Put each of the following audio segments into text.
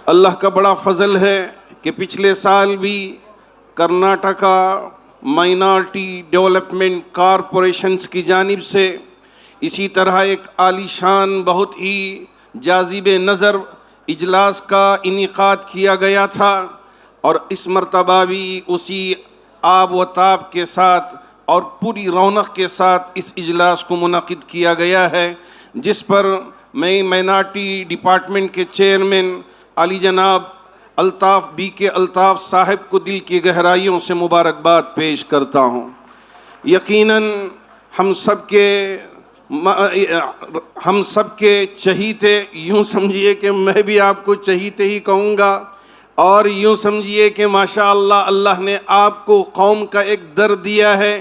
اللہ کا بڑا فضل ہے کہ پچھلے سال بھی کرناٹکا مائنارٹی ڈیولپمنٹ کارپوریشنز کی جانب سے اسی طرح ایک عالی شان بہت ہی جاذب نظر اجلاس کا انعقاد کیا گیا تھا، اور اس مرتبہ بھی اسی آب و تاب کے ساتھ اور پوری رونق کے ساتھ اس اجلاس کو منعقد کیا گیا ہے، جس پر میں مائنارٹی ڈپارٹمنٹ کے چیئرمین علی جناب الطاف بی کے الطاف صاحب کو دل کی گہرائیوں سے مبارکباد پیش کرتا ہوں۔ یقیناً ہم سب کے چہیتے، یوں سمجھیے کہ میں بھی آپ کو چہیتے ہی کہوں گا، اور یوں سمجھیے کہ ماشاءاللہ اللہ نے آپ کو قوم کا ایک در دیا ہے۔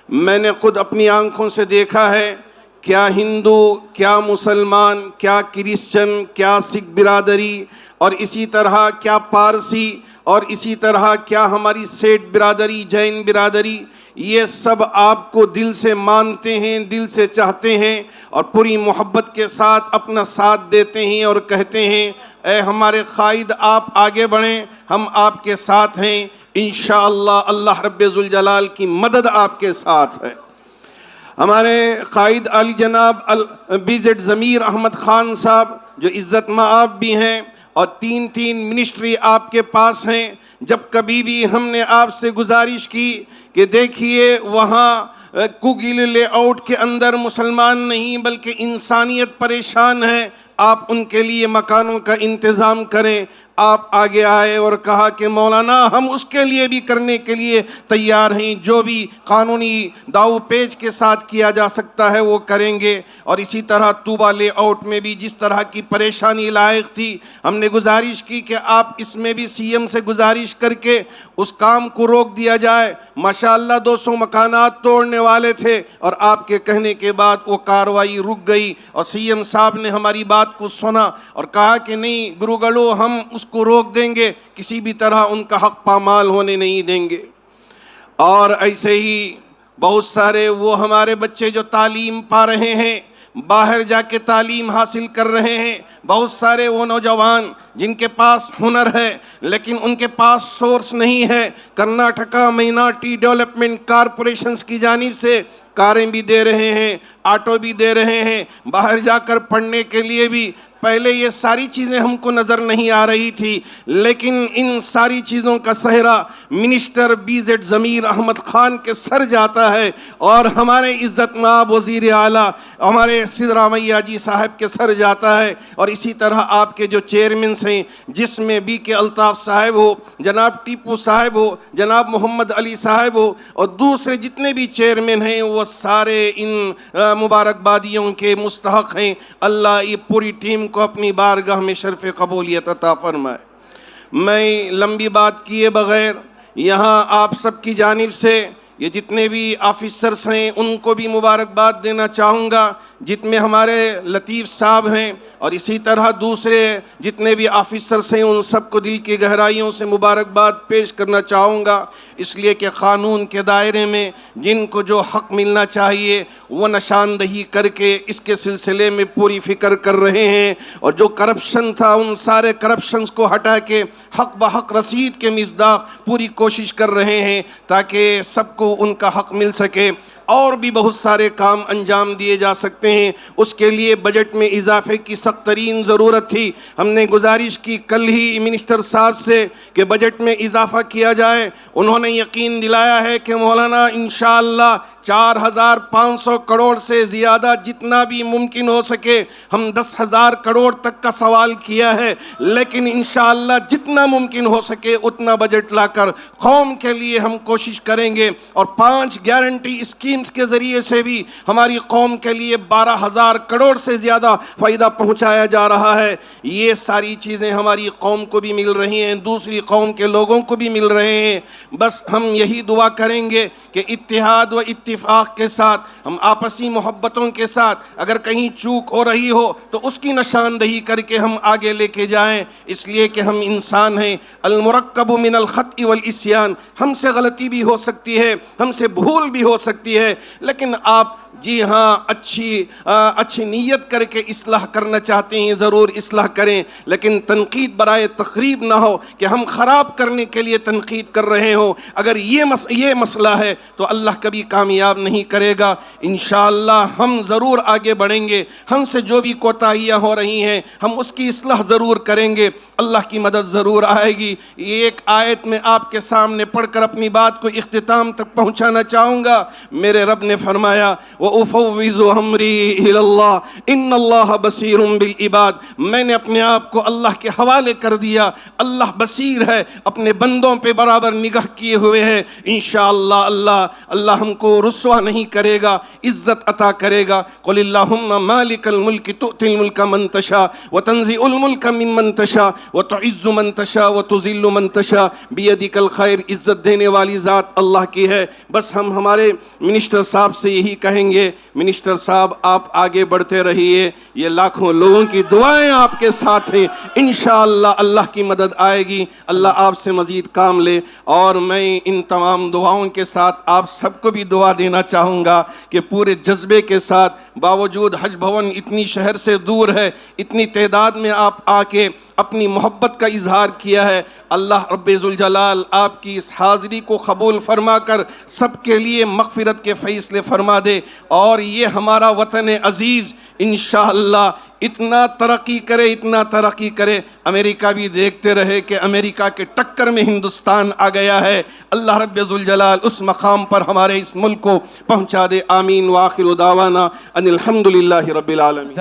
میں نے خود اپنی آنکھوں سے دیکھا ہے، کیا ہندو، کیا مسلمان، کیا کرسچن، کیا سکھ برادری، اور اسی طرح کیا پارسی، اور اسی طرح کیا ہماری سیٹ برادری، جین برادری، یہ سب آپ کو دل سے مانتے ہیں، دل سے چاہتے ہیں، اور پوری محبت کے ساتھ اپنا ساتھ دیتے ہیں اور کہتے ہیں اے ہمارے قائد آپ آگے بڑھیں، ہم آپ کے ساتھ ہیں، انشاءاللہ اللہ رب ذوالجلال کی مدد آپ کے ساتھ ہے۔ ہمارے قائد علی جناب BZ ضمیر احمد خان صاحب جو عزت مآب بھی ہیں، اور تین منسٹری آپ کے پاس ہیں، جب کبھی بھی ہم نے آپ سے گزارش کی کہ دیکھیے وہاں کوگل لے آؤٹ کے اندر مسلمان نہیں بلکہ انسانیت پریشان ہے، آپ ان کے لیے مکانوں کا انتظام کریں، آپ آگے آئے اور کہا کہ مولانا ہم اس کے لیے بھی کرنے کے لیے تیار ہیں، جو بھی قانونی داؤ پیچ کے ساتھ کیا جا سکتا ہے وہ کریں گے۔ اور اسی طرح طوبہ لے آؤٹ میں بھی جس طرح کی پریشانی لائق تھی، ہم نے گزارش کی کہ آپ اس میں بھی CM سے گزارش کر کے اس کام کو روک دیا جائے۔ ماشاءاللہ 200 مکانات توڑنے والے تھے، اور آپ کے کہنے کے بعد وہ کارروائی رک گئی، اور CM صاحب نے ہماری بات کو سنا اور کہا کہ نہیں گروگلو ہم اس کو روک دیں گے، کسی بھی طرح ان کا حق پامال ہونے نہیں دیں گے۔ اور ایسے ہی بہت سارے وہ ہمارے بچے جو تعلیم پا رہے ہیں، باہر جا کے تعلیم حاصل کر رہے ہیں، بہت سارے وہ نوجوان جن کے پاس ہنر ہے لیکن ان کے پاس سورس نہیں ہے، کرناٹکا مائنارٹی ڈیولپمنٹ کارپوریشنز کی جانب سے کاریں بھی دے رہے ہیں، آٹو بھی دے رہے ہیں، باہر جا کر پڑھنے کے لیے بھی۔ پہلے یہ ساری چیزیں ہم کو نظر نہیں آ رہی تھی، لیکن ان ساری چیزوں کا سہرا منسٹر BZ ضمیر احمد خان کے سر جاتا ہے، اور ہمارے عزت مآب وزیر اعلیٰ ہمارے سدرامیا جی صاحب کے سر جاتا ہے، اور اسی طرح آپ کے جو چیئرمنز ہیں جس میں بی کے الطاف صاحب ہو، جناب ٹیپو صاحب ہو، جناب محمد علی صاحب ہو، اور دوسرے جتنے بھی چیئرمین ہیں وہ سارے ان مبارکبادیوں کے مستحق ہیں۔ اللہ یہ پوری ٹیم کو اپنی بارگاہ میں شرف قبولیت عطا فرمائے۔ میں لمبی بات کیے بغیر یہاں آپ سب کی جانب سے یہ جتنے بھی آفیسرز ہیں ان کو بھی مبارکباد دینا چاہوں گا، جتنے ہمارے لطیف صاحب ہیں، اور اسی طرح دوسرے جتنے بھی آفیسرز ہیں ان سب کو دل کی گہرائیوں سے مبارکباد پیش کرنا چاہوں گا، اس لیے کہ قانون کے دائرے میں جن کو جو حق ملنا چاہیے وہ نشاندہی کر کے اس کے سلسلے میں پوری فکر کر رہے ہیں، اور جو کرپشن تھا ان سارے کرپشنز کو ہٹا کے حق بحق رسید کے مصداق پوری کوشش کر رہے ہیں تاکہ سب کو ان کا حق مل سکے۔ اور بھی بہت سارے کام انجام دیے جا سکتے ہیں، اس کے لیے بجٹ میں اضافے کی سخت ترین ضرورت تھی۔ ہم نے گزارش کی کل ہی منسٹر صاحب سے کہ بجٹ میں اضافہ کیا جائے، انہوں نے یقین دلایا ہے کہ مولانا انشاءاللہ 4500 کروڑ سے زیادہ جتنا بھی ممکن ہو سکے، ہم 10,000 کروڑ تک کا سوال کیا ہے، لیکن انشاءاللہ جتنا ممکن ہو سکے اتنا بجٹ لا کر قوم کے لیے ہم کوشش کریں گے، اور 5 گارنٹی اسکیمز کے ذریعے سے بھی ہماری قوم کے لیے 12,000 کروڑ سے زیادہ فائدہ پہنچایا جا رہا ہے۔ یہ ساری چیزیں ہماری قوم کو بھی مل رہی ہیں، دوسری قوم کے لوگوں کو بھی مل رہے ہیں۔ بس ہم یہی دعا کریں گے کہ اتحاد و اتفاق کے ساتھ، ہم آپسی محبتوں کے ساتھ اگر کہیں چوک ہو رہی ہو تو اس کی نشاندہی کر کے ہم آگے لے کے جائیں، اس لیے کہ ہم انسان ہیں، المرکب من الخطء والعصیان، ہم سے غلطی بھی ہو سکتی ہے، ہم سے بھول بھی ہو سکتی ہے، لیکن آپ جی ہاں اچھی نیت کر کے اصلاح کرنا چاہتے ہیں ضرور اصلاح کریں، لیکن تنقید برائے تخریب نہ ہو کہ ہم خراب کرنے کے لیے تنقید کر رہے ہوں۔ اگر یہ مسئلہ ہے تو اللہ کبھی کامیاب نہیں کرے گا۔ انشاءاللہ ہم ضرور آگے بڑھیں گے، ہم سے جو بھی کوتاہیاں ہو رہی ہیں ہم اس کی اصلاح ضرور کریں گے، اللہ کی مدد ضرور آئے گی۔ یہ ایک آیت میں آپ کے سامنے پڑھ کر اپنی بات کو اختتام تک پہنچانا چاہوں گا۔ میرے رب نے فرمایا وَأُفَوِّضُ أَمْرِي إِلَى اللَّهِ إِنَّ اللَّهَ بَصِيرٌ بِالْعِبَادِ، میں نے اپنے آپ کو اللہ کے حوالے کر دیا، اللہ بصیر ہے، اپنے بندوں پہ برابر نگاہ کیے ہوئے ہے۔ انشاءاللہ اللہ ہم کو رسوا نہیں کرے گا، عزت عطا کرے گا۔ قُلِ اللَّهُمَّ مَالِكَ الْمُلْكِ تُؤْتِي الْمُلْكَ مَنْ تَشَاءُ وَتَنزِعُ الْمُلْكَ مِمَّنْ تَشَاءُ وَتُعِزُّ مَنْ تَشَاءُ وَتُذِلُّ مَنْ تَشَاءُ بِيَدِكَ الْخَيْرُ، عزت دینے والی ذات اللہ کی ہے۔ بس ہم ہمارے منسٹر صاحب سے یہی کہیں گے، منسٹر صاحب آپ آگے بڑھتے رہیے، یہ لاکھوں لوگوں کی دعائیں آپ کے ساتھ ہیں، انشاءاللہ اللہ کی مدد آئے گی، اللہ آپ سے مزید کام لے۔ اور میں ان تمام دعاؤں کے ساتھ آپ سب کو بھی دعا دینا چاہوں گا کہ پورے جذبے کے ساتھ، باوجود حج بھون اتنی شہر سے دور ہے، اتنی تعداد میں آپ آ کے اپنی محبت کا اظہار کیا ہے، اللہ رب ذوالجلال آپ کی اس حاضری کو قبول فرما کر سب کے لیے مغفرت کے فیصلے فرما دے، اور یہ ہمارا وطن عزیز انشاءاللہ اتنا ترقی کرے، امریکہ بھی دیکھتے رہے کہ امریکہ کے ٹکر میں ہندوستان آ گیا ہے۔ اللہ رب ذوالجلال اس مقام پر ہمارے اس ملک کو پہنچا دے، آمین۔ وآخر دعوانا ان الحمدللہ رب العالمین۔